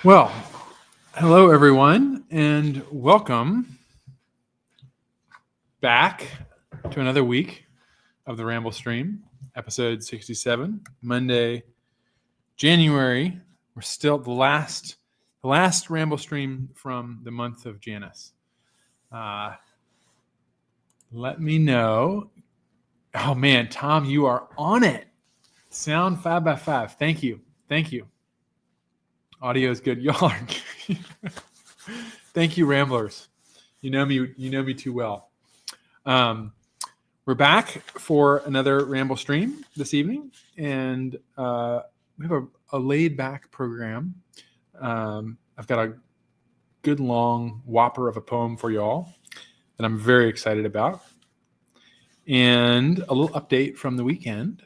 Well, hello everyone, and welcome back to another week of the Ramblestream, episode 67, Monday, January. We're still the last Ramblestream from the month of Janus. Let me know. Oh man, Tom, you are on it. Sound 5x5. Thank you. Audio is good. Y'all are. Thank you, Ramblers. You know me too well. We're back for another Ramble stream this evening, and we have a laid back program. I've got a good long whopper of a poem for y'all that I'm very excited about, and a little update from the weekend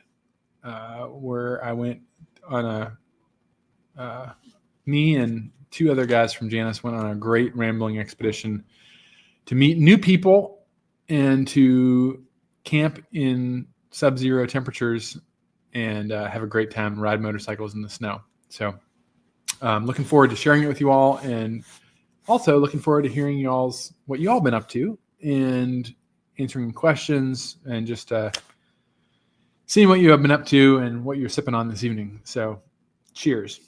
where I went on me and two other guys from Janus went on a great rambling expedition to meet new people and to camp in sub-zero temperatures and have a great time and ride motorcycles in the snow. So looking forward to sharing it with you all, and also looking forward to hearing what y'all been up to and answering questions and just seeing what you have been up to and what you're sipping on this evening. So cheers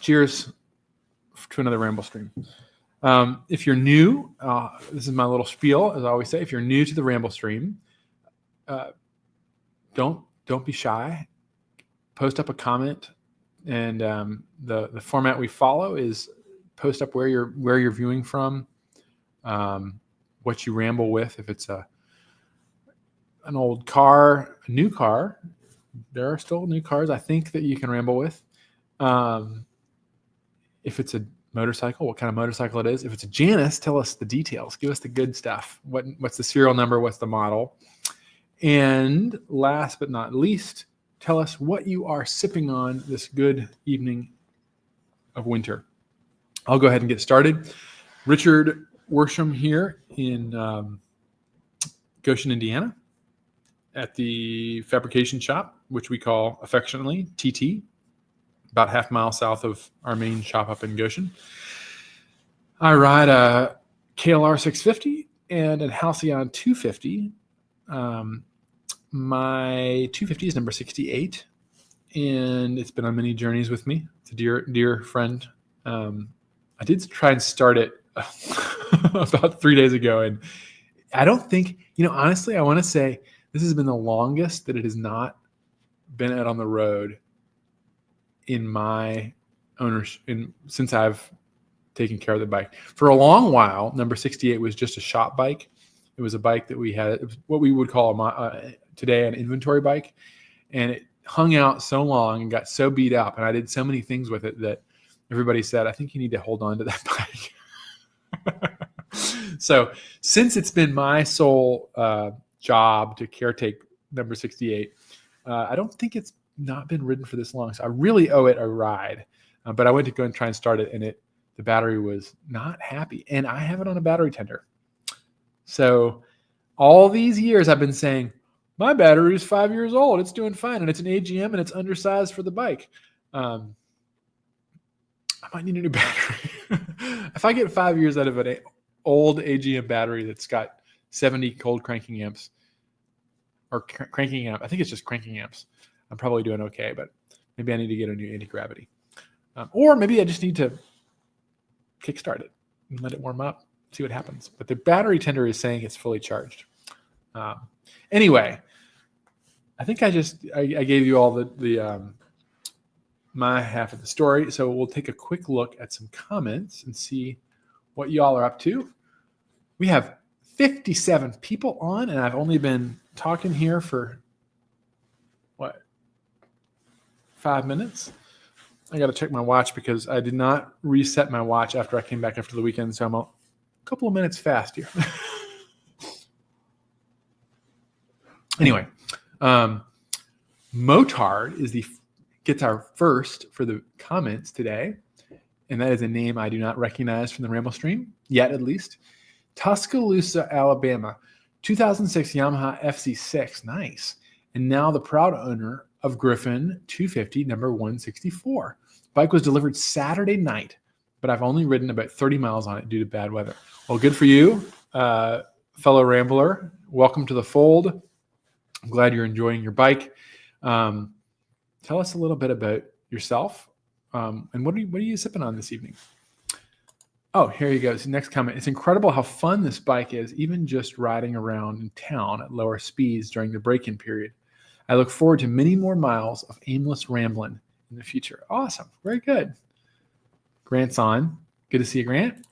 to another Ramble stream. If you're new, this is my little spiel, as I always say. If you're new to the Ramble stream, don't be shy. Post up a comment, and the format we follow is post up where you're viewing from, what you ramble with. If it's an old car, a new car, there are still new cars I think that you can ramble with. If it's a motorcycle, what kind of motorcycle it is. If it's a Janus, tell us the details. Give us the good stuff. What's the serial number? What's the model? And last but not least, tell us what you are sipping on this good evening of winter. I'll go ahead and get started. Richard Worsham here in Goshen, Indiana, at the fabrication shop, which we call affectionately TT. About half mile south of our main shop up in Goshen. I ride a KLR 650 and a Halcyon 250. My 250 is number 68, and it's been on many journeys with me. It's a dear friend. I did try and start it about 3 days ago, and I don't think, honestly, I want to say this has been the longest that it has not been out on the road in my ownership since I've taken care of the bike. For a long while, number 68 was just a shop bike. It was a bike that we had. It was what we would call today an inventory bike, and it hung out so long and got so beat up, and I did so many things with it that everybody said, I think you need to hold on to that bike. So since it's been my sole job to caretake number 68, I don't think it's not been ridden for this long, so I really owe it a ride. But I went to go and try and start it, and the battery was not happy, and I have it on a battery tender. So all these years I've been saying my battery is 5 years old, it's doing fine, and it's an AGM, and it's undersized for the bike. I might need a new battery. If I get 5 years out of an old AGM battery that's got 70 cold cranking amps, or cranking amp, I think it's just cranking amps, I'm probably doing okay, but maybe I need to get a new anti-gravity. Or maybe I just need to kickstart it and let it warm up, see what happens. But the battery tender is saying it's fully charged. Anyway, I think I gave you all the my half of the story. So we'll take a quick look at some comments and see what y'all are up to. We have 57 people on, and I've only been talking here for 5 minutes. I got to check my watch because I did not reset my watch after I came back after the weekend, so I'm a couple of minutes fast here. Anyway, Motard gets our first for the comments today, and that is a name I do not recognize from the Ramble stream yet, at least. Tuscaloosa, Alabama, 2006 Yamaha FC6, nice. and now the proud owner of Griffin 250 number 164. Bike was delivered Saturday night, but I've only ridden about 30 miles on it due to bad weather. Well, good for you, fellow Rambler. Welcome to the fold. I'm glad you're enjoying your bike. Tell us a little bit about yourself, and what are you sipping on this evening? Oh, here you go. Next comment. It's incredible how fun this bike is, even just riding around in town at lower speeds during the break-in period. I look forward to many more miles of aimless rambling in the future. Awesome. Very good. Grant's on. Good to see you, Grant.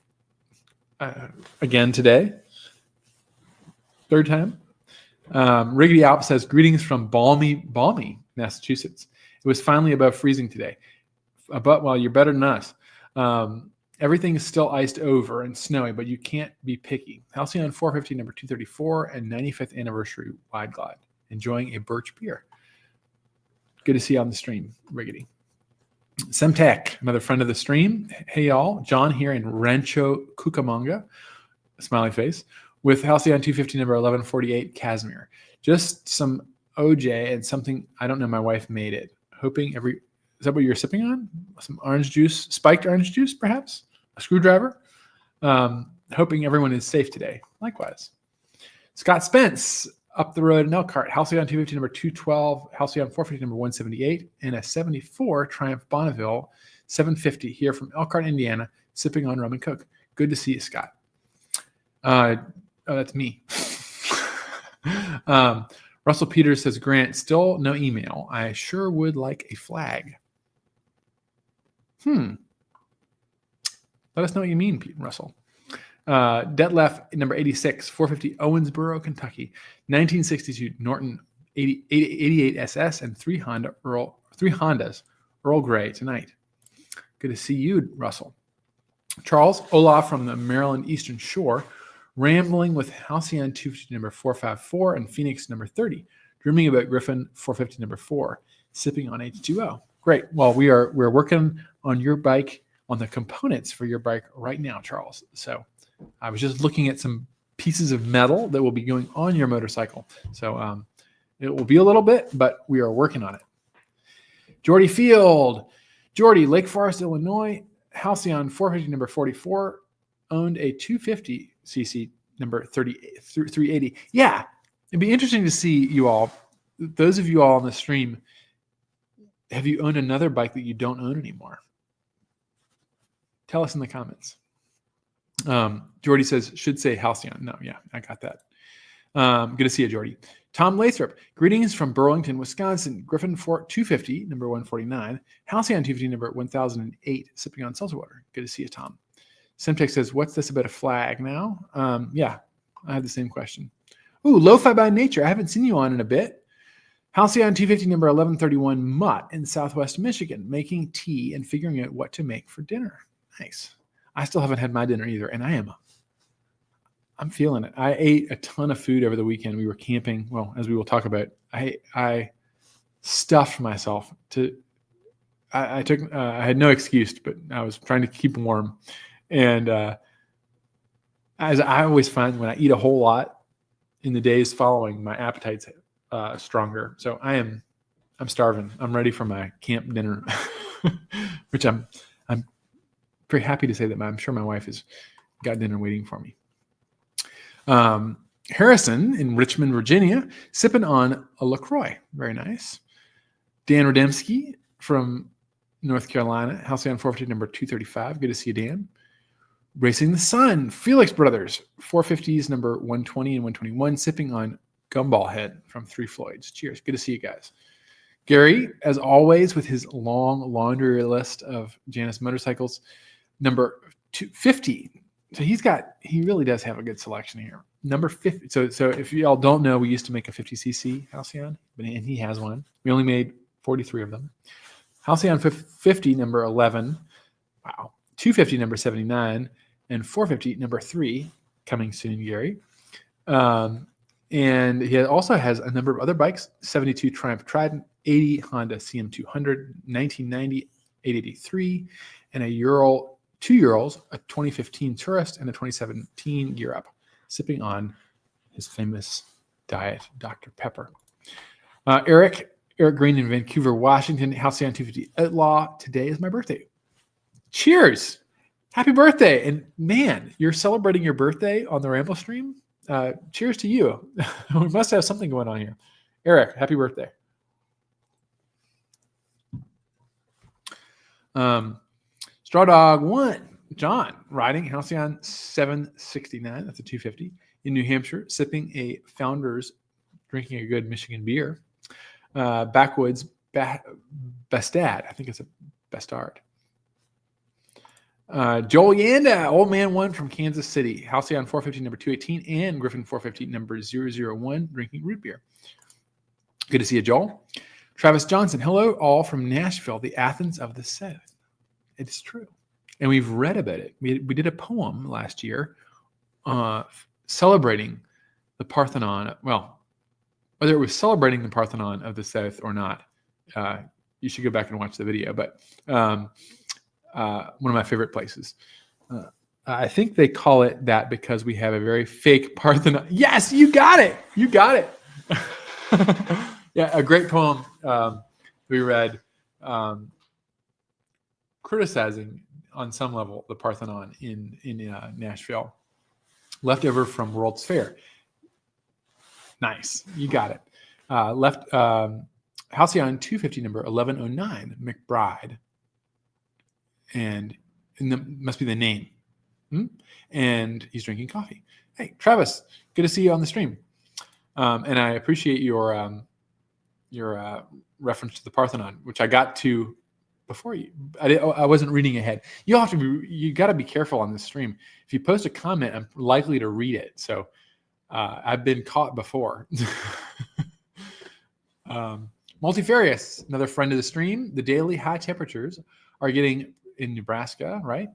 Again today. Third time. Riggedy Alp says, greetings from balmy, Massachusetts. It was finally above freezing today. But, well, you're better than us. Everything is still iced over and snowy, but you can't be picky. Halcyon 450 number 234 and 95th anniversary wide glide. Enjoying a birch beer. Good to see you on the stream, Riggedy. Semtech, another friend of the stream. Hey, y'all. John here in Rancho Cucamonga, smiley face, with Halcyon 250 number 1148 Casimir. Just some OJ and something, I don't know, my wife made it. Is that what you're sipping on? Some orange juice, spiked orange juice, perhaps? A screwdriver? Hoping everyone is safe today. Likewise. Scott Spence, up the road in Elkhart. Halcyon 250 number 212, Halcyon 450 number 178, and a 74 Triumph Bonneville 750 here from Elkhart, Indiana, sipping on rum and coke. Good to see you, Scott. Oh, that's me. Russell Peters says, Grant, still no email. I sure would like a flag. Let us know what you mean, Pete and Russell. Detlef, number 86, 450 Owensboro, Kentucky. 1962 Norton 88 SS and three Hondas Earl Grey tonight. Good to see you, Russell. Charles Olaf from the Maryland Eastern Shore, rambling with Halcyon 250 number 454 and Phoenix number 30, dreaming about Griffin 450 number 4, sipping on H2O. Great. Well, we're working on your bike, on the components for your bike right now, Charles. So I was just looking at some pieces of metal that will be going on your motorcycle. So it will be a little bit, but we are working on it. Jordy Field, Lake Forest, Illinois, Halcyon 450 number 44, owned a 250cc number 380. Yeah, it'd be interesting to see you all, those of you all on the stream, have you owned another bike that you don't own anymore? Tell us in the comments. Jordy says, should say Halcyon. No, yeah, I got that. Good to see you, Jordy. Tom Lathrop, greetings from Burlington, Wisconsin. Griffin 250, number 149. Halcyon 250, number 1008, sipping on seltzer water. Good to see you, Tom. Semtech says, what's this about a flag now? Yeah, I have the same question. Ooh, Lo-Fi by Nature. I haven't seen you on in a bit. Halcyon 250, number 1131, Mutt in Southwest Michigan, making tea and figuring out what to make for dinner. Nice. I still haven't had my dinner either, and I'm feeling it. I ate a ton of food over the weekend. We were camping. Well, as we will talk about, I stuffed myself to. I had no excuse, but I was trying to keep warm, and as I always find, when I eat a whole lot in the days following, my appetite's stronger. So I'm starving. I'm ready for my camp dinner, which I'm very happy to say that I'm sure my wife has got dinner waiting for me. Harrison in Richmond, Virginia, sipping on a LaCroix. Very nice. Dan Rademski from North Carolina, Halcyon 450 number 235. Good to see you, Dan. Racing the Sun, Felix Brothers, 450s number 120 and 121, sipping on Gumball Head from Three Floyds. Cheers. Good to see you guys. Gary, as always, with his long laundry list of Janus motorcycles, number 250. So he really does have a good selection here. Number 50. So if you all don't know, we used to make a 50cc Halcyon, and he has one. We only made 43 of them. Halcyon 50 number 11. Wow. 250 number 79 and 450 number 3 coming soon, Gary. And he also has a number of other bikes: 72 Triumph Trident, 80 Honda CM200, 1990 883, and a Ural. 2 Urals, a 2015 Tourist, and a 2017 Gear Up, sipping on his famous Diet Dr. Pepper. Eric Green in Vancouver, Washington, Halcyon 250 Outlaw. Today is my birthday. Cheers. Happy birthday. And man, you're celebrating your birthday on the Ramblestream. Cheers to you. We must have something going on here. Eric, happy birthday. Straw Dog 1. John, riding Halcyon 769. That's a 250 in New Hampshire, sipping a Founders, drinking a good Michigan beer. Backwoods Bestad. I think it's a Bestard. Joel Yanda, Old Man 1 from Kansas City. Halcyon 450 number 218 and Griffin 450 number 001, drinking root beer. Good to see you, Joel. Travis Johnson, hello all from Nashville, the Athens of the South. It's true. And we've read about it. We did a poem last year celebrating the Parthenon. Well, whether it was celebrating the Parthenon of the South or not, you should go back and watch the video. But one of my favorite places. I think they call it that because we have a very fake Parthenon. Yes, you got it. You got it. Yeah, a great poem we read criticizing on some level the Parthenon in Nashville, left over from World's Fair. Nice, you got it. Halcyon 250 number 1109 McBride, and must be the name. And he's drinking coffee. Hey, Travis, good to see you on the stream, and I appreciate your reference to the Parthenon, which I got to before you. I wasn't reading ahead. You got to be careful on this stream. If you post a comment, I'm likely to read it. So I've been caught before. Multifarious, another friend of the stream. The daily high temperatures are getting in Nebraska, right?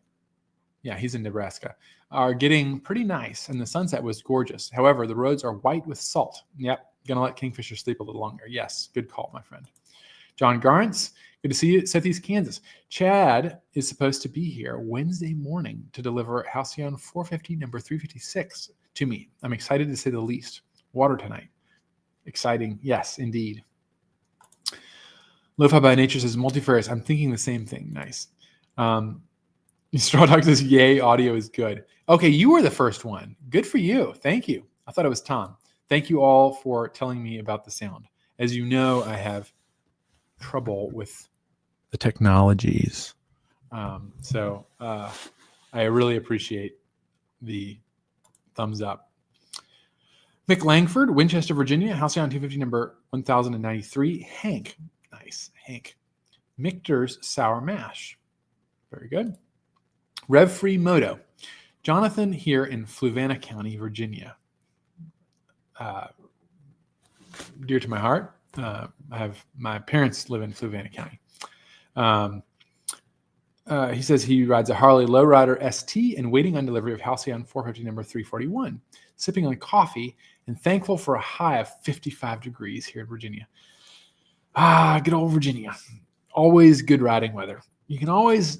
Yeah, he's in Nebraska. Are getting pretty nice, and the sunset was gorgeous. However, the roads are white with salt. Yep, gonna let Kingfisher sleep a little longer. Yes, good call, my friend. John Garrance, good to see you, Southeast Kansas. Chad is supposed to be here Wednesday morning to deliver Halcyon 450 number 356 to me. I'm excited to say the least. Water tonight. Exciting. Yes, indeed. Lo-Fi by Nature says multifarious. I'm thinking the same thing. Nice. Straw Dog says, yay, audio is good. Okay, you were the first one. Good for you. Thank you. I thought it was Tom. Thank you all for telling me about the sound. As you know, I have trouble with the technologies. So I really appreciate the thumbs up. Mick Langford, Winchester, Virginia, Halcyon 250 number 1093. Hank, nice, Hank. Michter's Sour Mash, very good. Rev Free Moto, Jonathan here in Fluvanna County, Virginia. Dear to my heart. My parents live in Fluvanna County. He says he rides a Harley Lowrider ST and waiting on delivery of Halcyon 450 number 341, sipping on coffee and thankful for a high of 55 degrees here in Virginia. Good old Virginia. Always good riding weather. You can always,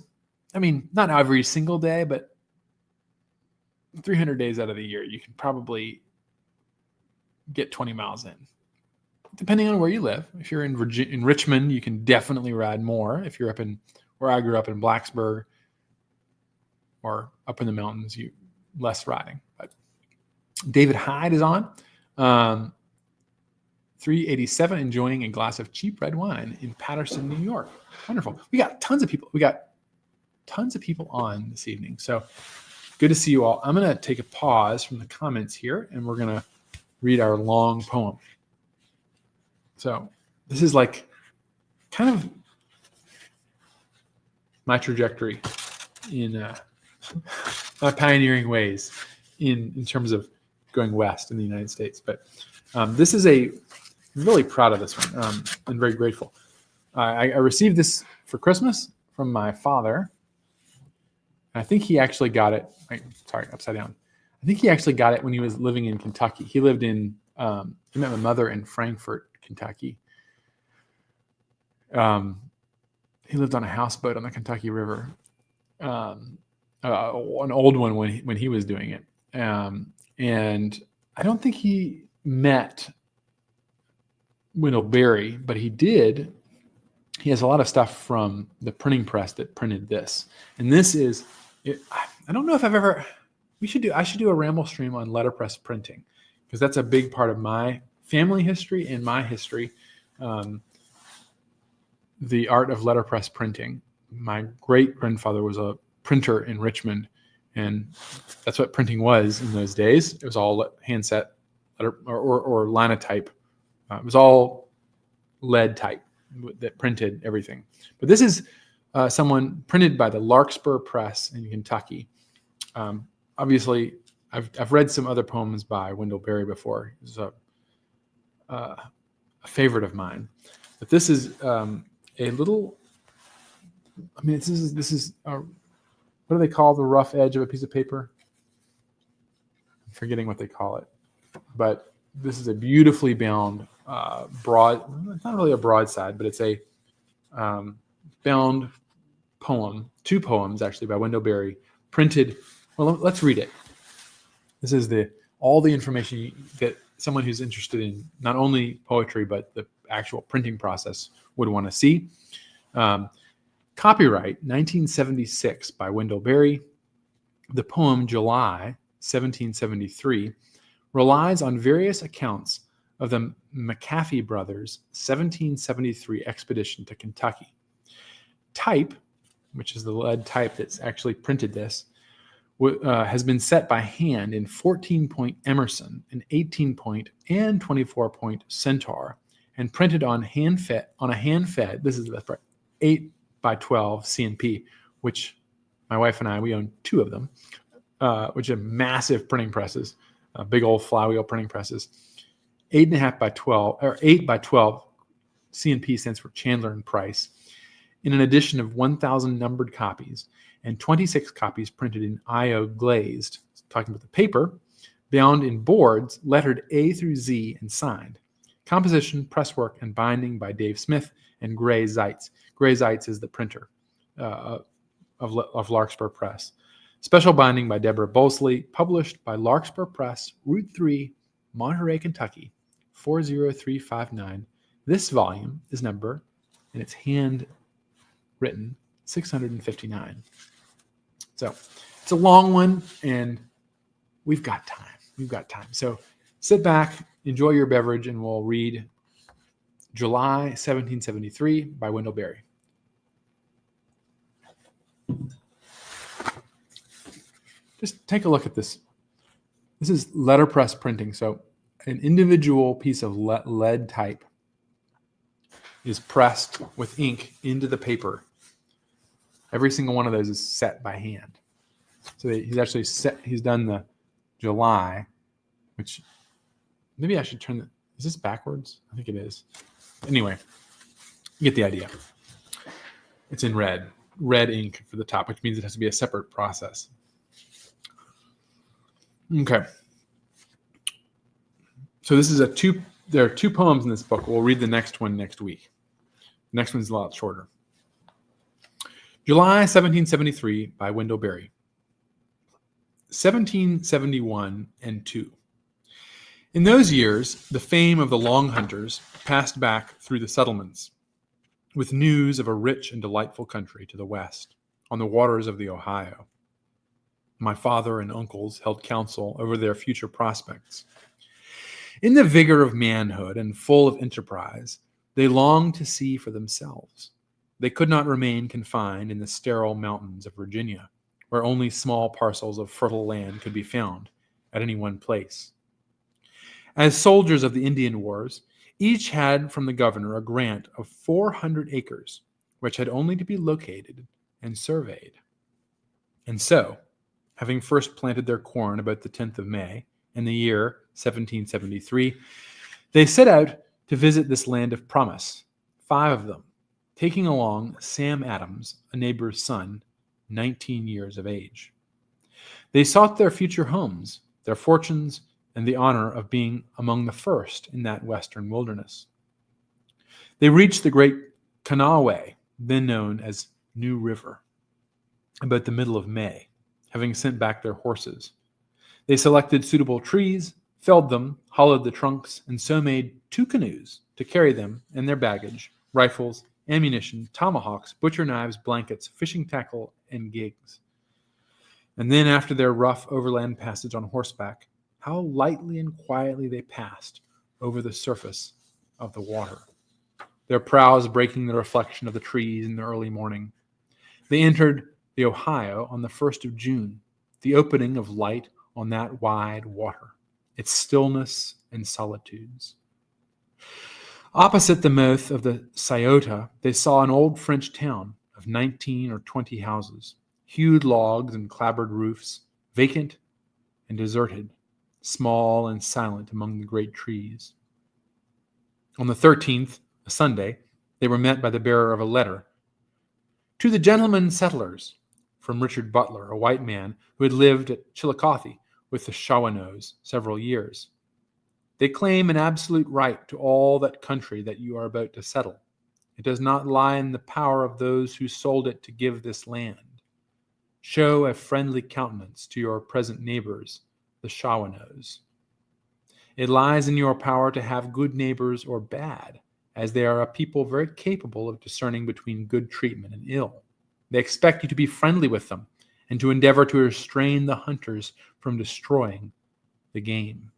not every single day, but 300 days out of the year, you can probably get 20 miles in. Depending on where you live. If you're in Richmond, you can definitely ride more. If you're up in where I grew up in Blacksburg or up in the mountains, less riding. But David Hyde is on. 387, enjoying a glass of cheap red wine in Patterson, New York. Wonderful. We got tons of people. On this evening. So good to see you all. I'm going to take a pause from the comments here, and we're going to read our long poem. So this is like kind of my trajectory in my pioneering ways in terms of going west in the United States. But this is really proud of this one and very grateful. I received this for Christmas from my father. I think he actually got it. Upside down. I think he actually got it when he was living in Kentucky. He lived in, he met my mother in Frankfort, Kentucky. He lived on a houseboat on the Kentucky River, an old one when he was doing it. And I don't think he met Wendell Berry, but he has a lot of stuff from the printing press that printed this. And this is, I don't know if I've ever, I should do a Ramblestream on letterpress printing, because that's a big part of my family history and my history. The art of letterpress printing. My great grandfather was a printer in Richmond, and that's what printing was in those days. It was all handset or linotype. It was all lead type that printed everything. But this is someone printed by the Larkspur Press in Kentucky. Obviously, I've read some other poems by Wendell Berry before. He's a favorite of mine. But this is a little. I mean, this is what do they call the rough edge of a piece of paper? I'm forgetting what they call it, but this is a beautifully bound broad. It's not really a broadside, but it's a bound poem. 2 poems actually by Wendell Berry, printed. Well, let's read it. This is all the information that someone who's interested in not only poetry but the actual printing process would want to see. Copyright 1976 by Wendell Berry. The poem July 1773 relies on various accounts of the McAfee brothers' 1773 expedition to Kentucky. Type, which is the lead type that's actually printed this, has been set by hand in 14-point Emerson, an 18-point and 24-point Centaur, and printed on a hand-fed. This is the 8 by 12 CNP, which my wife and I, we own 2 of them, which are massive printing presses, big old flywheel printing presses. 8.5 by 12 or 8 by 12 CNP stands for Chandler and Price, in an edition of 1,000 numbered copies and 26 copies printed in IO glazed, talking about the paper, bound in boards, lettered A through Z and signed. Composition, presswork, and binding by Dave Smith and Gray Zeitz. Gray Zeitz is the printer of Larkspur Press. Special binding by Deborah Bosley, published by Larkspur Press, Route 3, Monterey, Kentucky, 40359. This volume is number, and it's handwritten, 659. So it's a long one, and we've got time. So sit back, enjoy your beverage, and we'll read July 1773 by Wendell Berry. Just take a look at this. This is letterpress printing. So an individual piece of lead type is pressed with ink into the paper. Every single one of those is set by hand. So he's done the July, which maybe I should turn is this backwards? I think it is. Anyway, you get the idea. It's in red ink for the top, which means it has to be a separate process. Okay. So this is there are 2 poems in this book. We'll read the next one next week. The next one's a lot shorter. July 1773 by Wendell Berry. 1771 and 2. In those years, the fame of the Long Hunters passed back through the settlements, with news of a rich and delightful country to the west, on the waters of the Ohio. My father and uncles held counsel over their future prospects. In the vigor of manhood and full of enterprise, they longed to see for themselves. They could not remain confined in the sterile mountains of Virginia, where only small parcels of fertile land could be found at any one place. As soldiers of the Indian Wars, each had from the governor a grant of 400 acres, which had only to be located and surveyed. And so, having first planted their corn about the 10th of May in the year 1773, they set out to visit this land of promise, 5 of them, taking along Sam Adams, a neighbor's son, 19 years of age. They sought their future homes, their fortunes, and the honor of being among the first in that western wilderness. They reached the great Kanawha, then known as New River, about the middle of May, having sent back their horses. They selected suitable trees, felled them, hollowed the trunks, and so made 2 canoes to carry them and their baggage, rifles, ammunition, tomahawks, butcher knives, blankets, fishing tackle, and gigs. And then after their rough overland passage on horseback, how lightly and quietly they passed over the surface of the water, their prows breaking the reflection of the trees in the early morning. They entered the Ohio on the 1st of June, the opening of light on that wide water, its stillness and solitudes. Opposite the mouth of the Scioto, they saw an old French town of 19 or 20 houses, hewed logs and clapboard roofs, vacant and deserted, small and silent among the great trees. On the 13th, a Sunday, they were met by the bearer of a letter. To the gentlemen settlers, from Richard Butler, a white man who had lived at Chillicothe with the Shawanoes several years. They claim an absolute right to all that country that you are about to settle. It does not lie in the power of those who sold it to give this land. Show a friendly countenance to your present neighbors, the Shawanoes. It lies in your power to have good neighbors or bad, as they are a people very capable of discerning between good treatment and ill. They expect you to be friendly with them and to endeavor to restrain the hunters from destroying the game.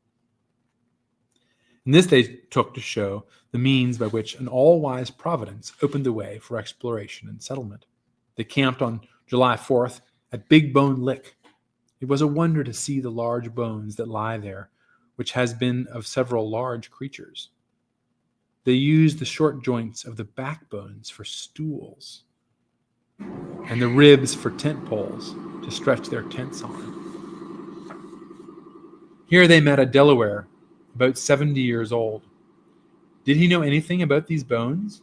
And this they took to show the means by which an all-wise providence opened the way for exploration and settlement. They camped on July 4th at Big Bone Lick. It was a wonder to see the large bones that lie there, which has been of several large creatures. They used the short joints of the backbones for stools, and the ribs for tent poles to stretch their tents on. Here they met a Delaware, about 70 years old. Did he know anything about these bones?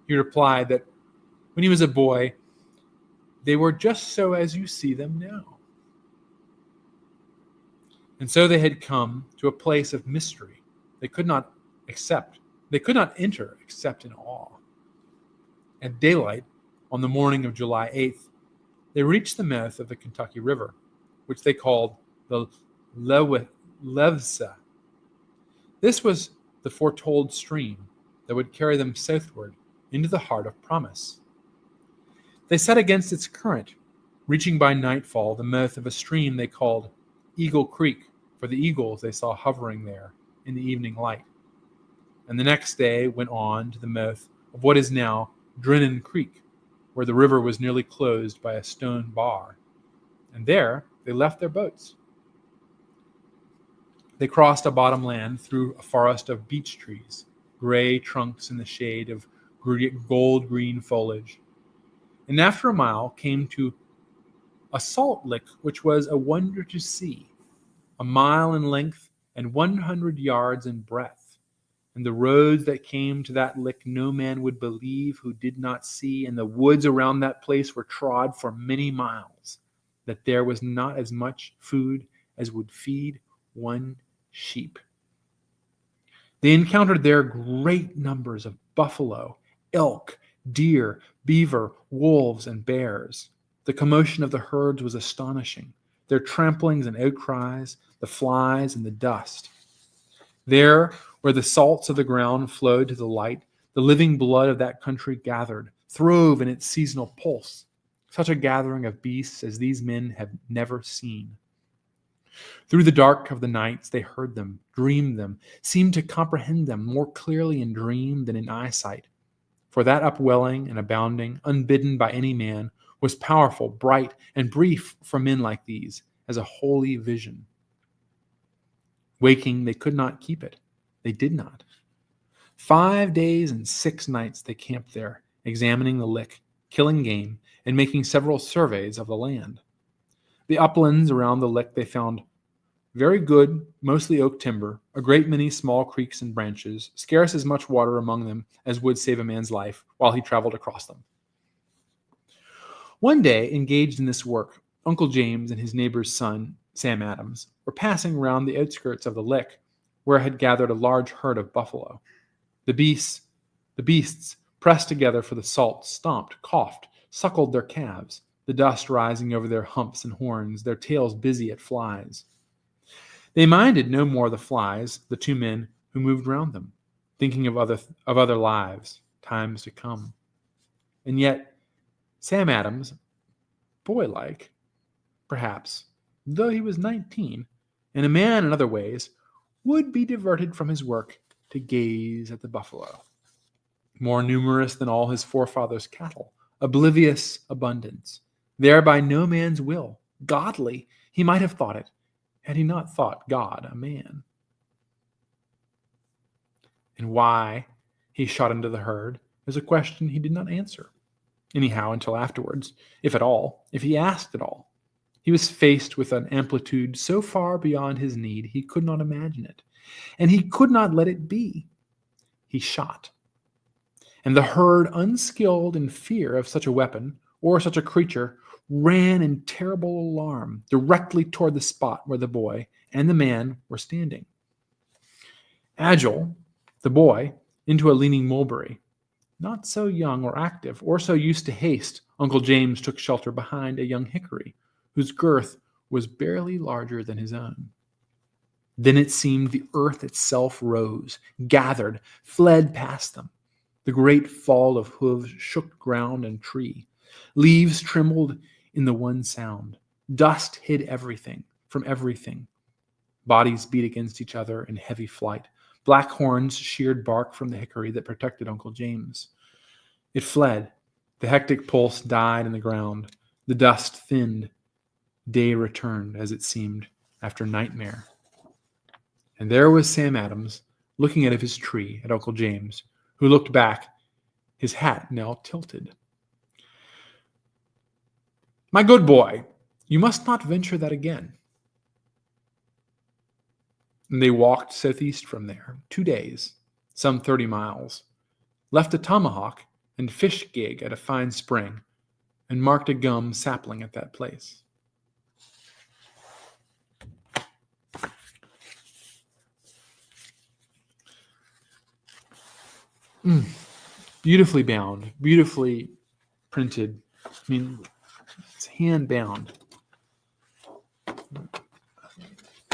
He replied that when he was a boy, they were just so as you see them now. And so they had come to a place of mystery they could not enter except in awe. At daylight, on the morning of July 8th, they reached the mouth of the Kentucky River, which they called the Levse. This was the foretold stream that would carry them southward into the heart of promise. They set against its current, reaching by nightfall the mouth of a stream they called Eagle Creek, for the eagles they saw hovering there in the evening light. And the next day went on to the mouth of what is now Drennan Creek, where the river was nearly closed by a stone bar. And there they left their boats. They crossed a bottom land through a forest of beech trees, gray trunks in the shade of gold-green foliage, and after a mile came to a salt lick which was a wonder to see, a mile in length and 100 yards in breadth. And the roads that came to that lick no man would believe who did not see, and the woods around that place were trod for many miles, that there was not as much food as would feed one sheep. They encountered there great numbers of buffalo, elk, deer, beaver, wolves, and bears. The commotion of the herds was astonishing, their tramplings and outcries, the flies and the dust. There, where the salts of the ground flowed to the light, the living blood of that country gathered, throve in its seasonal pulse, such a gathering of beasts as these men have never seen. Through the dark of the nights they heard them, dreamed them, seemed to comprehend them more clearly in dream than in eyesight. For that upwelling and abounding, unbidden by any man, was powerful, bright, and brief for men like these, as a holy vision. Waking, they could not keep it. They did not. 5 days and 6 nights they camped there, examining the lick, killing game, and making several surveys of the land. The uplands around the lick they found very good, mostly oak timber, a great many small creeks and branches, scarce as much water among them as would save a man's life while he traveled across them. One day, engaged in this work, Uncle James and his neighbor's son, Sam Adams, were passing round the outskirts of the lick, where had gathered a large herd of buffalo. The beasts, pressed together for the salt, stomped, coughed, suckled their calves, the dust rising over their humps and horns, their tails busy at flies. They minded no more the flies, the 2 men who moved round them. thinking of other lives, times to come. And yet, Sam Adams, boy-like, perhaps, though he was 19, and a man in other ways, would be diverted from his work to gaze at the buffalo, more numerous than all his forefathers' cattle, oblivious abundance, there by no man's will, godly, he might have thought it, had he not thought God a man. And why he shot into the herd is a question he did not answer, anyhow, until afterwards, if at all, if he asked at all. He was faced with an amplitude so far beyond his need he could not imagine it, and he could not let it be. He shot. And the herd, unskilled in fear of such a weapon or such a creature, ran in terrible alarm directly toward the spot where the boy and the man were standing. Agile, the boy, into a leaning mulberry. Not so young or active or so used to haste, Uncle James took shelter behind a young hickory, whose girth was barely larger than his own. Then it seemed the earth itself rose, gathered, fled past them. The great fall of hooves shook ground and tree. Leaves trembled in the one sound. Dust hid everything from everything. Bodies beat against each other in heavy flight. Black horns sheared bark from the hickory that protected Uncle James. It fled. The hectic pulse died in the ground. The dust thinned. Day returned, as it seemed, after nightmare. And there was Sam Adams, looking out of his tree at Uncle James, who looked back, his hat now tilted. "My good boy, you must not venture that again." And they walked southeast from there, 2 days, some 30 miles, left a tomahawk and fish gig at a fine spring, and marked a gum sapling at that place. Beautifully bound, beautifully printed. I mean, it's hand bound.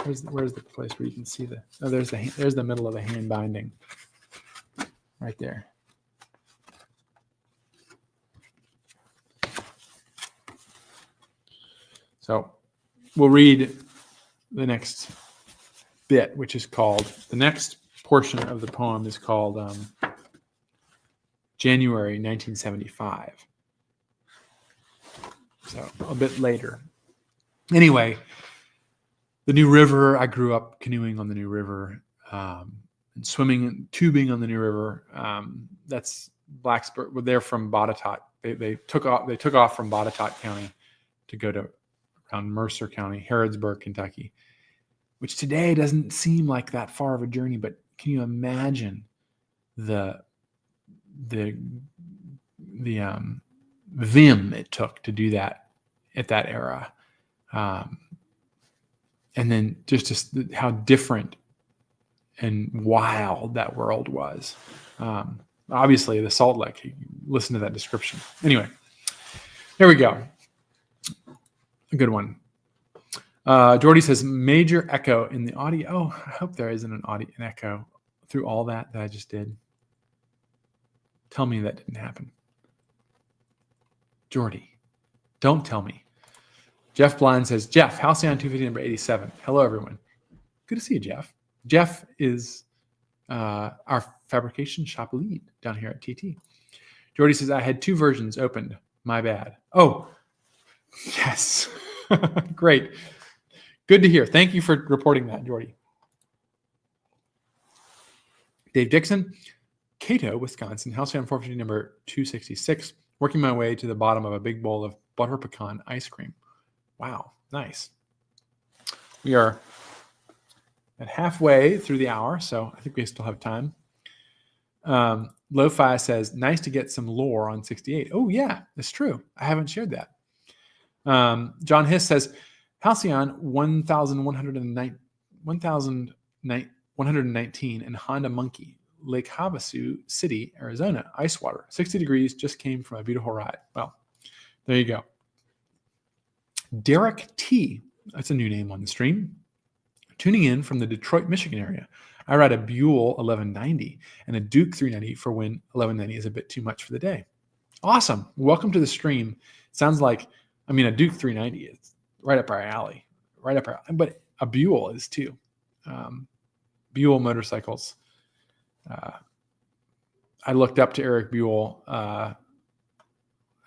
Where's the place where you can see the? Oh, there's the middle of the hand binding, right there. So we'll read the next bit, which is called, the next portion of the poem is called January 1975. So a bit later. Anyway, the New River, I grew up canoeing on the New River, and swimming and tubing on the New River. That's Blacksburg. Well, they're from Botetourt. They took off from Botetourt County to go to around Mercer County, Harrodsburg, Kentucky, which today doesn't seem like that far of a journey, but can you imagine the vim it took to do that at that era, and then just how different and wild that world was. Obviously, the Salt Lake. Listen to that description. Anyway, there we go. A good one. Jordy says, major echo in the audio. Oh, I hope there isn't an echo through all that I just did. Tell me that didn't happen. Jordy, don't tell me. Jeff Blind says, Jeff, Halcyon 250 number 87. Hello, everyone. Good to see you, Jeff. Jeff is our fabrication shop lead down here at TT. Jordy says, I had 2 versions opened. My bad. Oh, yes. Great. Good to hear. Thank you for reporting that, Jordy. Dave Dixon, Cato, Wisconsin, Halcyon 450 number 266, working my way to the bottom of a big bowl of butter pecan ice cream. Wow, nice. We are at halfway through the hour, so I think we still have time. Lo-Fi says, nice to get some lore on 68. Oh, yeah, that's true. I haven't shared that. John Hiss says, Halcyon 1119 and Honda Monkey, Lake Havasu City, Arizona, ice water, 60 degrees, just came from a beautiful ride. Well, there you go. Derek T, that's a new name on the stream, tuning in from the Detroit, Michigan area. I ride a Buell 1190 and a Duke 390 for when 1190 is a bit too much for the day. Awesome. Welcome to the stream. Sounds like, a Duke 390 is right up our alley, but a Buell is too. Buell motorcycles. I looked up to Eric Buell,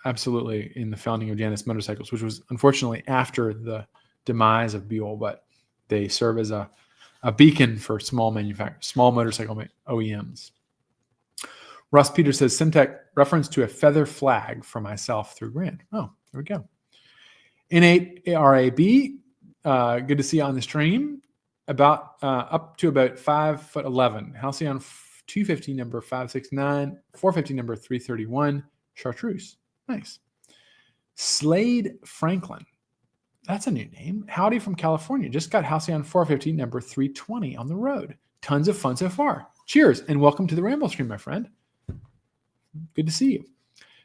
absolutely, in the founding of Janus Motorcycles, which was unfortunately after the demise of Buell, but they serve as a beacon for small motorcycle OEMs. Russ Peters says, Syntec reference to a feather flag for myself through Grand. Oh, there we go. N8 RAB, good to see you on the stream. About up to about 5'11". Halcyon 250 number 569, 450 number 331, Chartreuse. Nice. Slade Franklin. That's a new name. Howdy from California. Just got Halcyon 450 number 320 on the road. Tons of fun so far. Cheers and welcome to the Ramblestream, my friend. Good to see you.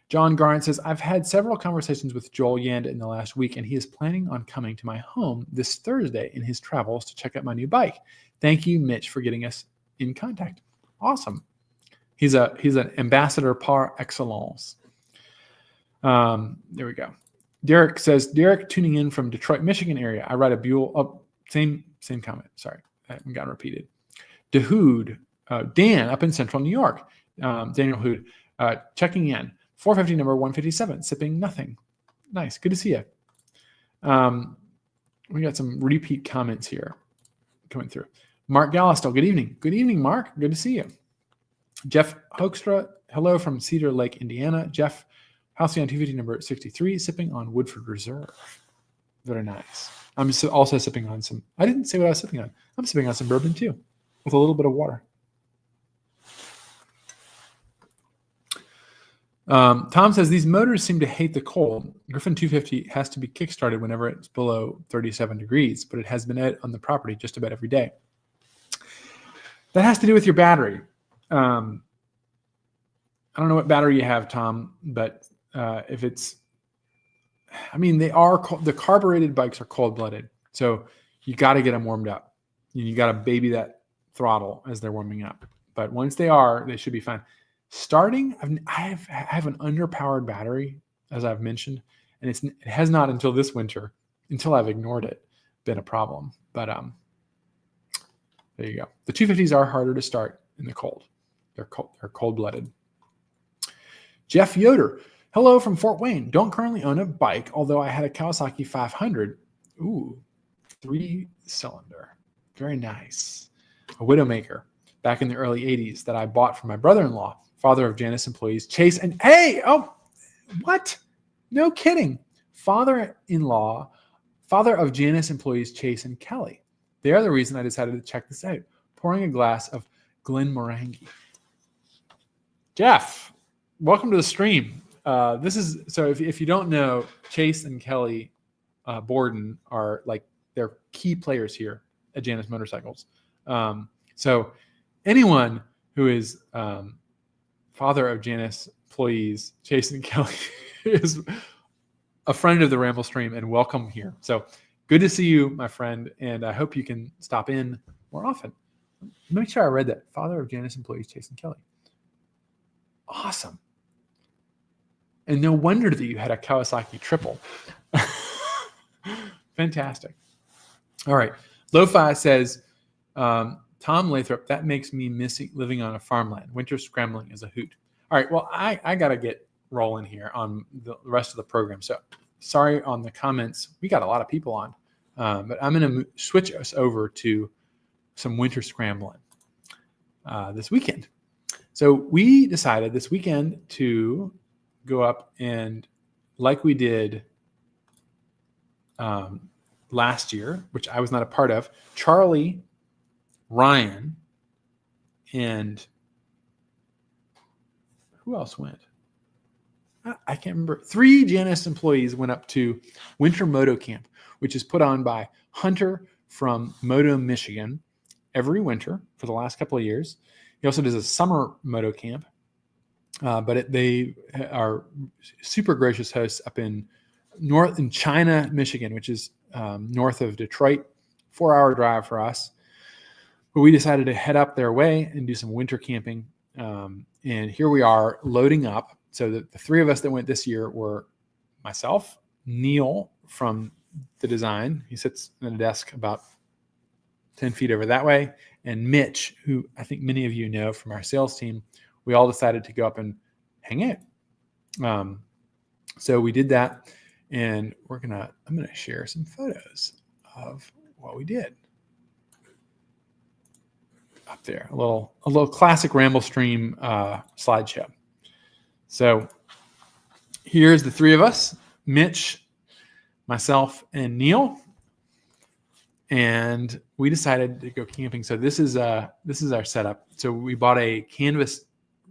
John Garrett says, I've had several conversations with Joel Yanda in the last week, and he is planning on coming to my home this Thursday in his travels to check out my new bike. Thank you, Mitch, for getting us in contact. Awesome. He's an ambassador par excellence. There we go. Derek says, Derek tuning in from Detroit, Michigan area. I ride a Buell. Oh, same comment. Sorry, that got repeated. Dahood, Dan up in central New York. Daniel Hood, checking in. 450 number 157, sipping nothing. Nice. Good to see you. We got some repeat comments here coming through. Mark Gallistel, good evening. Good evening, Mark. Good to see you. Jeff Hoekstra, hello from Cedar Lake, Indiana. Jeff, Halcyon 250 number 63, sipping on Woodford Reserve. Very nice. I'm also sipping on some, I didn't say what I was sipping on. I'm sipping on some bourbon too, with a little bit of water. Tom says, these motors seem to hate the cold. Griffin 250 has to be kickstarted whenever it's below 37 degrees, but it has been out on the property just about every day. That has to do with your battery. I don't know what battery you have, Tom, but if it's, the carbureted bikes are cold-blooded, so you got to get them warmed up. You got to baby that throttle as they're warming up. But once they should be fine. Starting, I have an underpowered battery, as I've mentioned, and it has not until this winter, until I've ignored it, been a problem. But there you go. The 250s are harder to start in the cold. They're cold-blooded. Jeff Yoder, hello from Fort Wayne. Don't currently own a bike, although I had a Kawasaki 500. Ooh, 3-cylinder. Very nice. A Widowmaker back in the early 80s that I bought for my brother-in-law, father of Janus employees Chase and what? No kidding. Father of Janus employees Chase and Kelly. They are the reason I decided to check this out. Pouring a glass of Glenmorangie. Jeff, welcome to the stream. If you don't know, Chase and Kelly Borden are they're key players here at Janus Motorcycles. So anyone who is father of Janus employees, Chase and Kelly, is a friend of the Ramblestream and welcome here. So good to see you, my friend, and I hope you can stop in more often. Make sure I read that. Father of Janus employees, Chase and Kelly. Awesome. And no wonder that you had a Kawasaki triple. Fantastic. All right. Lo-Fi says, Tom Lathrop, that makes me miss living on a farmland. Winter scrambling is a hoot. All right. Well, I got to get rolling here on the rest of the program. So sorry on the comments. We got a lot of people on, but I'm going to switch us over to some winter scrambling this weekend. So we decided this weekend to go up and, like we did last year, which I was not a part of, Charlie, Ryan, and who else went? I can't remember. 3 Janus employees went up to Winter Moto Camp, which is put on by Hunter from Moto, Michigan, every winter for the last couple of years. He also does a summer moto camp, but they are super gracious hosts up in China, Michigan, which is north of Detroit, 4-hour drive for us. But we decided to head up their way and do some winter camping. And here we are loading up. So the three of us that went this year were myself, Neil from the design. He sits at a desk about 10 feet over that way. And Mitch, who I think many of you know from our sales team. We all decided to go up and hang out. So we did that. And I'm going to share some photos of what we did up there. A little classic Ramblestream slideshow. So here's the three of us, Mitch, myself, and Neil. And we decided to go camping. So this is our setup. So we bought a canvas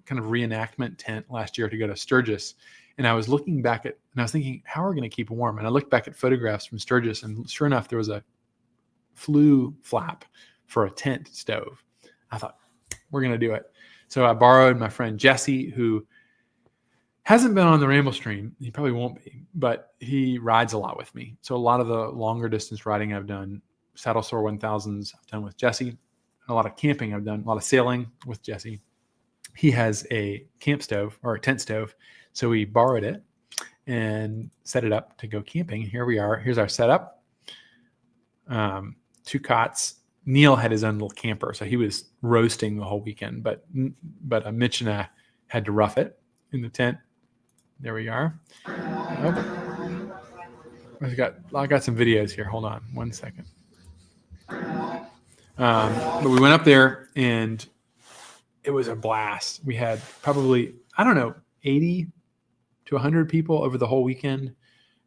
kind of reenactment tent last year to go to Sturgis. And I was looking back and I was thinking, how are we going to keep warm? And I looked back at photographs from Sturgis, and sure enough, there was a flue flap for a tent stove. I thought, we're going to do it. So I borrowed my friend Jesse, who hasn't been on the Ramblestream. He probably won't be, but he rides a lot with me. So a lot of the longer distance riding I've done, Saddle Sore 1000s I've done with Jesse. And a lot of camping I've done, a lot of sailing with Jesse. He has a camp stove or a tent stove. So we borrowed it and set it up to go camping. Here we are. Here's our setup. 2 cots. Neil had his own little camper, so he was roasting the whole weekend. But Mitch and I had to rough it in the tent. There we are. Oh. I got some videos here. Hold on 1 second. But we went up there and it was a blast. We had probably, 80 to 100 people over the whole weekend.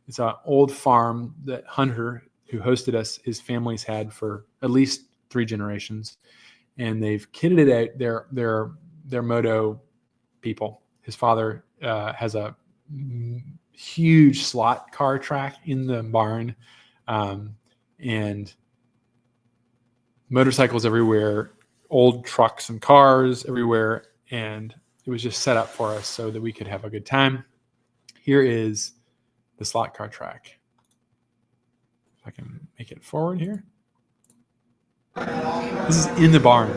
It's an old farm that Hunter, who hosted us, his family's had for at least 3 generations. And they've kitted it out. They're moto people. His father has a huge slot car track in the barn, and motorcycles everywhere, old trucks and cars everywhere. And it was just set up for us so that we could have a good time. Here is the slot car track. If I can make it forward here. This is in the barn.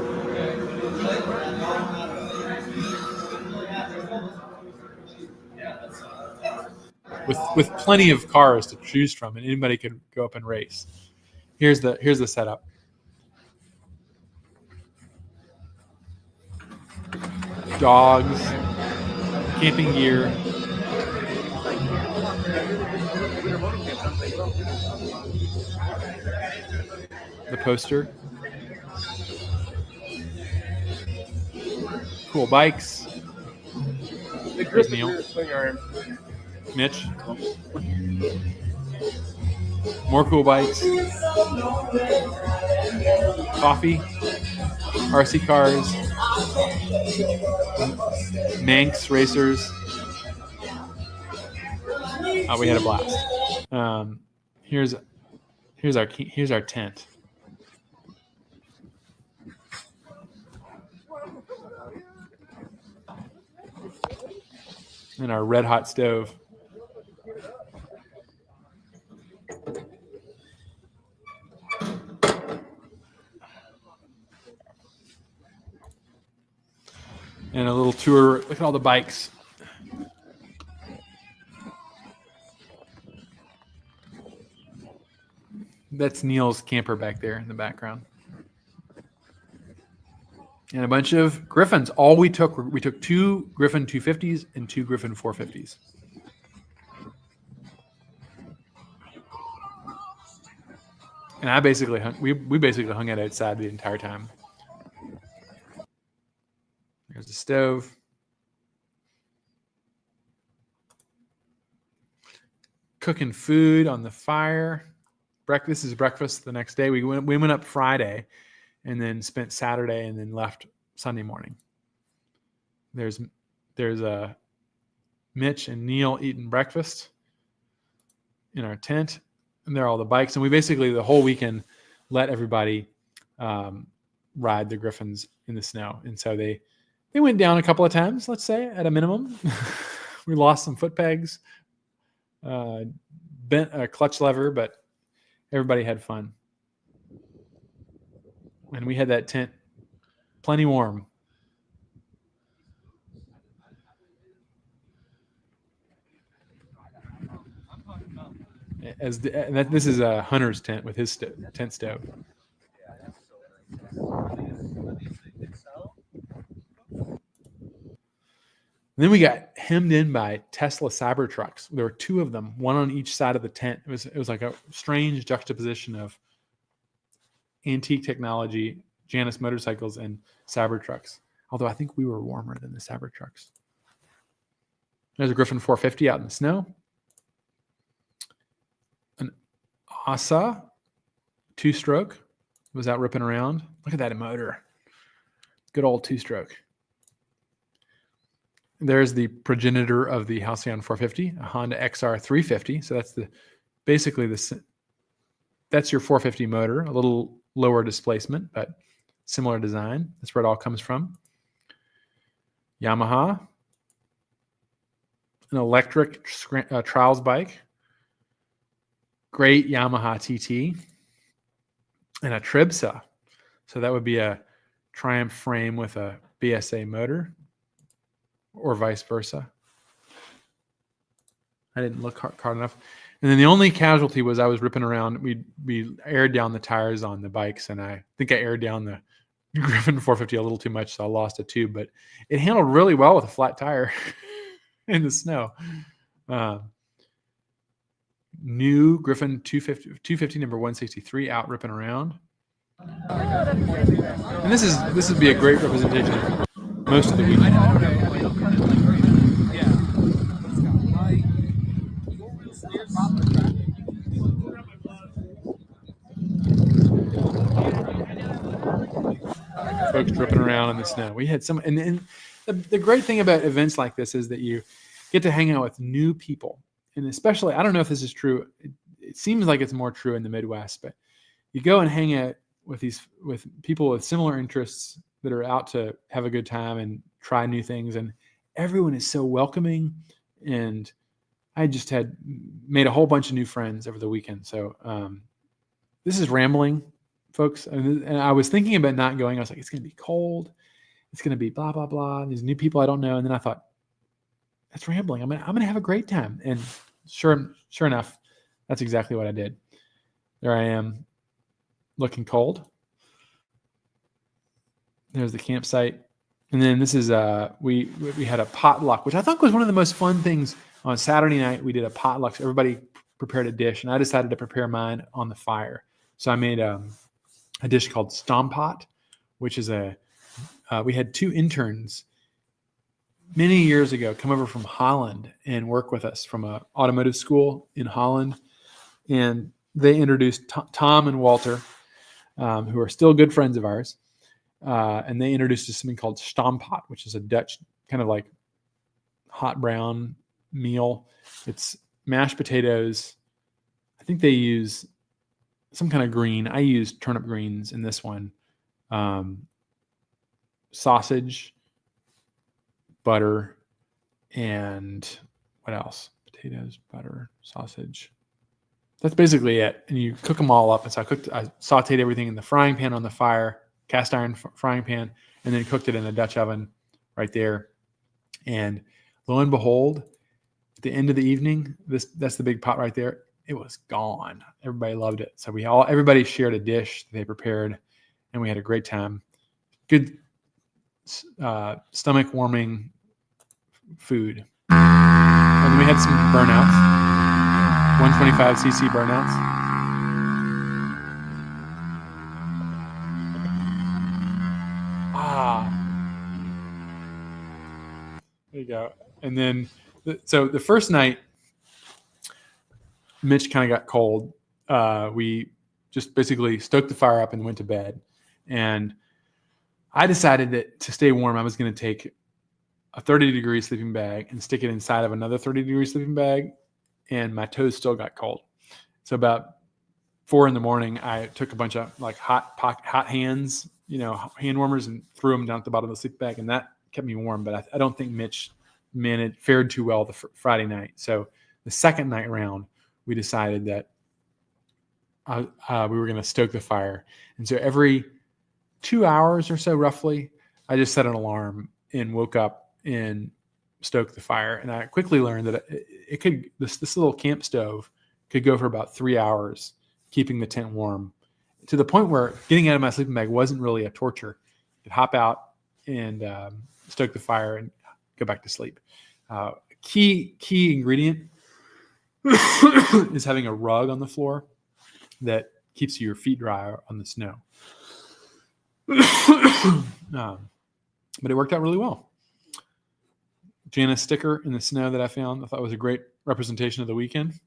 With plenty of cars to choose from, and anybody could go up and race. Here's the setup. Dogs, camping gear. The poster. Cool bikes. There's Neil. Mitch. More cool bikes. Coffee. RC cars. Manx racers. We had a blast. Here's our tent. And our red hot stove. And a little tour. Look at all the bikes. That's Neil's camper back there in the background. And a bunch of Griffins. All we took 2 Griffin 250s and 2 Griffin 450s. And we basically hung out outside the entire time. There's the stove. Cooking food on the fire. This is breakfast the next day. We went up Friday and then spent Saturday and then left Sunday morning. There's Mitch and Neil eating breakfast in our tent. And there are all the bikes. And we basically, the whole weekend, let everybody ride the Griffins in the snow. And so they went down a couple of times, let's say, at a minimum. We lost some foot pegs, bent a clutch lever, but everybody had fun. And we had that tent plenty warm. This is a Hunter's tent with his tent stove. And then we got hemmed in by Tesla Cybertrucks. There were two of them, one on each side of the tent. It was like a strange juxtaposition of antique technology, Janus motorcycles, and Cybertrucks. Although I think we were warmer than the Cybertrucks. There's a Griffin 450 out in the snow. An Asa 2-stroke was out ripping around. Look at that motor. Good old 2-stroke. There's the progenitor of the Halcyon 450, a Honda XR 350. So that's that's your 450 motor, a little lower displacement, but similar design. That's where it all comes from. Yamaha, an electric trials bike, great Yamaha TT, and a Tribsa. So that would be a Triumph frame with a BSA motor, or vice versa. I didn't look hard enough. And then the only casualty was I was ripping around. We aired down the tires on the bikes, and I think I aired down the Griffin 450 a little too much, so I lost a tube. But it handled really well with a flat tire in the snow. New Griffin 250 number 163 out ripping around. And this would be a great representation of most of the weekend. Folks tripping around in the snow. We had some, and the great thing about events like this is that you get to hang out with new people. And especially, I don't know if this is true. It seems like it's more true in the Midwest, but you go and hang out with people with similar interests that are out to have a good time and try new things. And everyone is so welcoming. And I just had made a whole bunch of new friends over the weekend. So this is rambling, folks. And I was thinking about not going. I was like, it's going to be cold. It's going to be blah, blah, blah. These new people I don't know. And then I thought, that's rambling. I'm gonna have a great time. And sure enough, that's exactly what I did. There I am, looking cold. There's the campsite. And then this is we had a potluck, which I thought was one of the most fun things. On Saturday night, we did a potluck. So everybody prepared a dish, and I decided to prepare mine on the fire. So I made a dish called Stompot, which is we had two interns many years ago come over from Holland and work with us from an automotive school in Holland. And they introduced Tom and Walter, who are still good friends of ours. And they introduced us something called Stompot, which is a Dutch kind of like hot brown meal. It's mashed potatoes. I think they use some kind of green. I used turnip greens in this one. Sausage, butter, and what else? Potatoes, butter, sausage. That's basically it. And you cook them all up. And so I sauteed everything in the frying pan on the fire, cast iron frying pan, and then cooked it in a Dutch oven right there. And lo and behold, at the end of the evening, that's the big pot right there. It was gone. Everybody loved it. So everybody shared a dish they prepared, and we had a great time. Good stomach warming food. And then we had some burnouts, 125cc burnouts. There you go. And then, so the first night, Mitch kind of got cold. We just basically stoked the fire up and went to bed. And I decided that to stay warm, I was going to take a 30-degree sleeping bag and stick it inside of another 30-degree sleeping bag, and my toes still got cold. So about 4 a.m, I took a bunch of like hot hands, hand warmers, and threw them down at the bottom of the sleeping bag, and that kept me warm. But I don't think Mitch fared too well the Friday night. So the second night round, we decided that we were going to stoke the fire, and so every 2 hours or so, roughly, I just set an alarm and woke up and stoked the fire. And I quickly learned that this little camp stove could go for about 3 hours, keeping the tent warm, to the point where getting out of my sleeping bag wasn't really a torture. I could hop out and stoke the fire and go back to sleep. Key ingredient is having a rug on the floor that keeps your feet dry on the snow. But it worked out really well. Janus sticker in the snow that I found, I thought was a great representation of the weekend.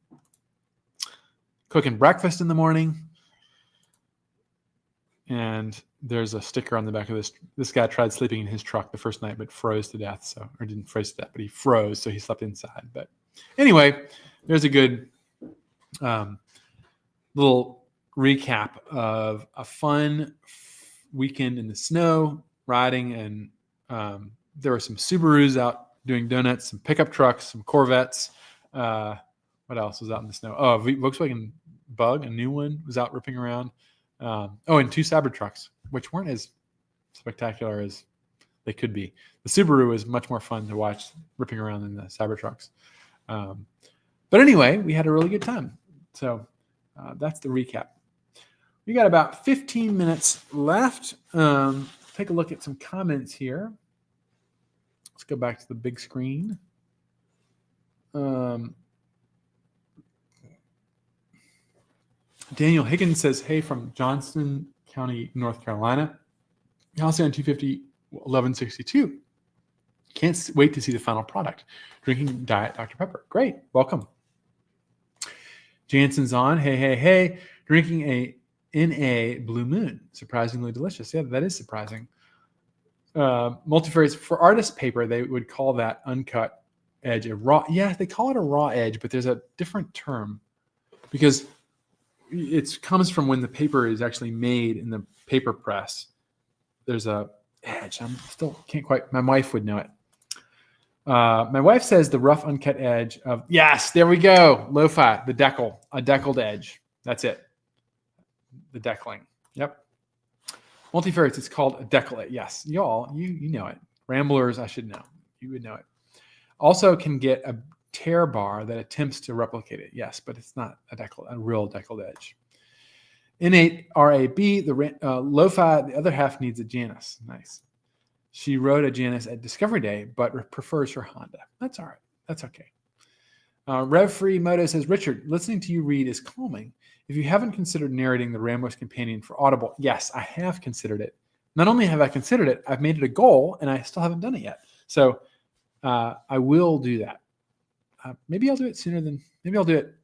Cooking breakfast in the morning. And there's a sticker on the back of this. This guy tried sleeping in his truck the first night, but froze to death. Or didn't freeze to death, but he froze, so he slept inside. But anyway, there's a good little recap of a fun weekend in the snow, riding, and there were some Subarus out doing donuts, some pickup trucks, some Corvettes. What else was out in the snow? Oh, Volkswagen Bug, a new one, was out ripping around. And 2 Cybertrucks, which weren't as spectacular as they could be. The Subaru was much more fun to watch ripping around than the Cybertrucks. But anyway, we had a really good time. So that's the recap. We got about 15 minutes left. Take a look at some comments here. Let's go back to the big screen. Daniel Higgins says, hey, from Johnston County, North Carolina. Halcyon 250 1162. Can't wait to see the final product. Drinking Diet Dr. Pepper. Great. Welcome. Jansen's on. Hey. Drinking a NA Blue Moon. Surprisingly delicious. Yeah, that is surprising. Multifarious. For artist paper, they would call that uncut edge a raw. Yeah, they call it a raw edge, but there's a different term because it comes from when the paper is actually made in the paper press. There's a edge. I still can't quite. My wife would know it. My wife says the rough uncut edge of, yes, there we go. Lo-fi, the decal, a deckled edge. That's it. The deckling. Yep. Multifarious, it's called a decal. Yes, y'all, you know it. Ramblers, I should know. You would know it. Also can get a tear bar that attempts to replicate it. Yes, but it's not a real deckled edge. Innate RAB, the Lo-fi, the other half needs a Janus. Nice. She rode a Janus at Discovery Day, but prefers her Honda. That's all right. That's okay. Rev Free Moto says, Richard, listening to you read is calming. If you haven't considered narrating the Rambler's Companion for Audible, yes, I have considered it. Not only have I considered it, I've made it a goal, and I still haven't done it yet. So I will do that. Maybe I'll do it maybe I'll do it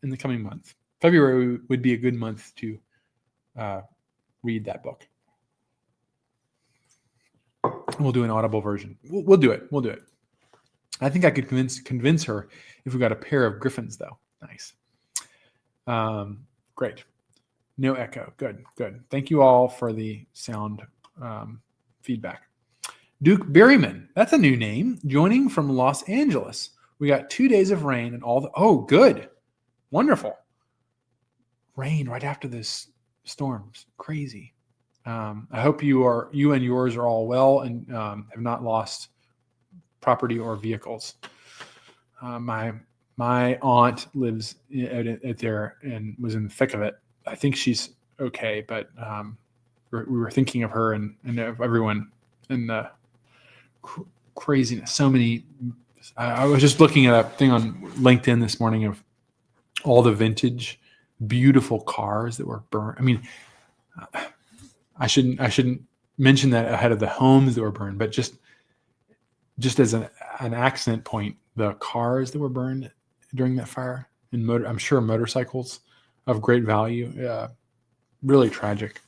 in the coming month. February would be a good month to read that book. We'll do an Audible version. We'll do it. We'll do it. I think I could convince her if we got a pair of Griffins, though. Nice. Great. No echo. Good. Thank you all for the sound feedback. Duke Berryman. That's a new name. Joining from Los Angeles. We got 2 days of rain and good. Wonderful. Rain right after this storms. Crazy. I hope you and yours are all well and have not lost property or vehicles. My aunt lives out there and was in the thick of it. I think she's okay, but we were thinking of her and of everyone and the craziness. So many. I was just looking at a thing on LinkedIn this morning of all the vintage, beautiful cars that were burned. I mean, I shouldn't mention that ahead of the homes that were burned, but just as an accent point, the cars that were burned during that fire and I'm sure motorcycles of great value. Really tragic.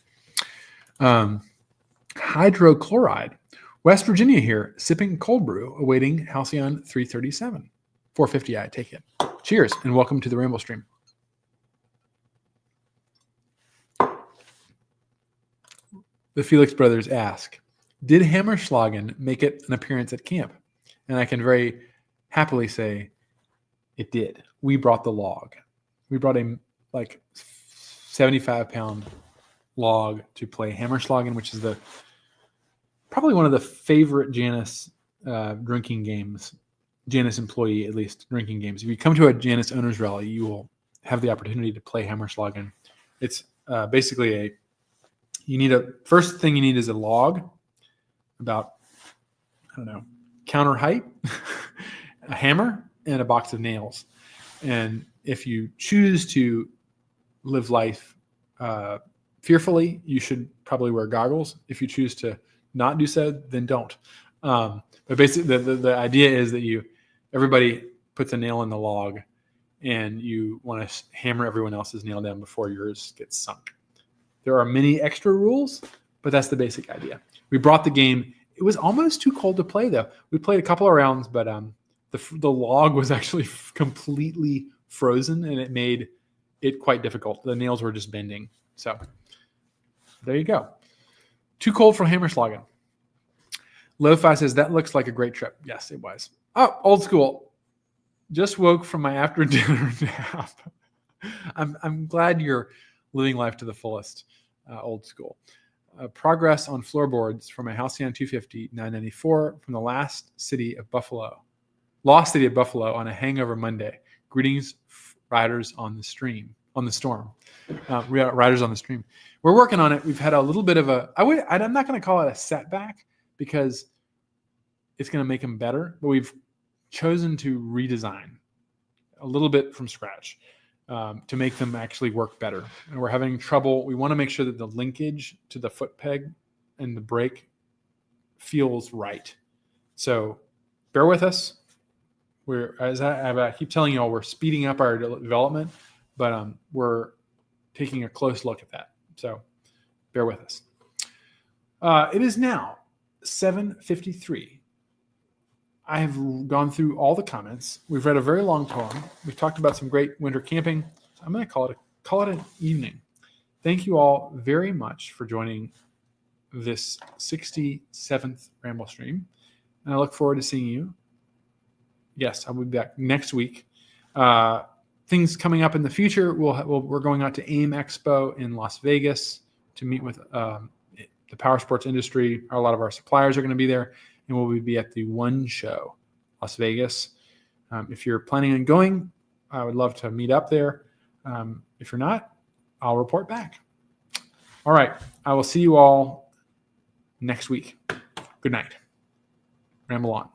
Hydrochloride. West Virginia here, sipping cold brew, awaiting Halcyon 337. 450, I take it. Cheers, and welcome to the Ramblestream. The Felix brothers ask, did Hammerschlagen make it an appearance at camp? And I can very happily say it did. We brought the log. We brought a 75-pound log to play Hammerschlagen, which is probably one of the favorite Janus drinking games, Janus employee at least drinking games. If you come to a Janus owners rally, you will have the opportunity to play Hammerschlagen. It's basically first thing you need is a log about, counter height, a hammer, and a box of nails. And if you choose to live life fearfully, you should probably wear goggles. If you choose to not do so, then don't. But basically, the idea is that everybody puts a nail in the log, and you want to hammer everyone else's nail down before yours gets sunk. There are many extra rules, but that's the basic idea. We brought the game. It was almost too cold to play, though. We played a couple of rounds, but the log was actually completely frozen, and it made it quite difficult. The nails were just bending. So there you go. Too cold for Hammerschlagen. Lo-Fi says, that looks like a great trip. Yes, it was. Oh, old school. Just woke from my after dinner nap. I'm glad you're living life to the fullest, old school. Progress on floorboards from a Halcyon 250 994 from the lost city of Buffalo on a hangover Monday. Greetings, riders on the storm. Riders on the stream. We're working on it. We've had a little bit of I'm not going to call it a setback because it's going to make them better, but we've chosen to redesign a little bit from scratch to make them actually work better. And we're having trouble. We want to make sure that the linkage to the foot peg and the brake feels right. So bear with us. As I keep telling you all, we're speeding up our development, but we're taking a close look at that. So bear with us. It is now 7:53. I have gone through all the comments. We've read a very long poem. We've talked about some great winter camping. So I'm going to call it an evening. Thank you all very much for joining this 67th Ramblestream. And I look forward to seeing you. Yes, I'll be back next week. Things coming up in the future. We're going out to AIM Expo in Las Vegas to meet with the power sports industry. A lot of our suppliers are going to be there. And we'll be at the One Show, Las Vegas. If you're planning on going, I would love to meet up there. If you're not, I'll report back. All right. I will see you all next week. Good night. Ramble on.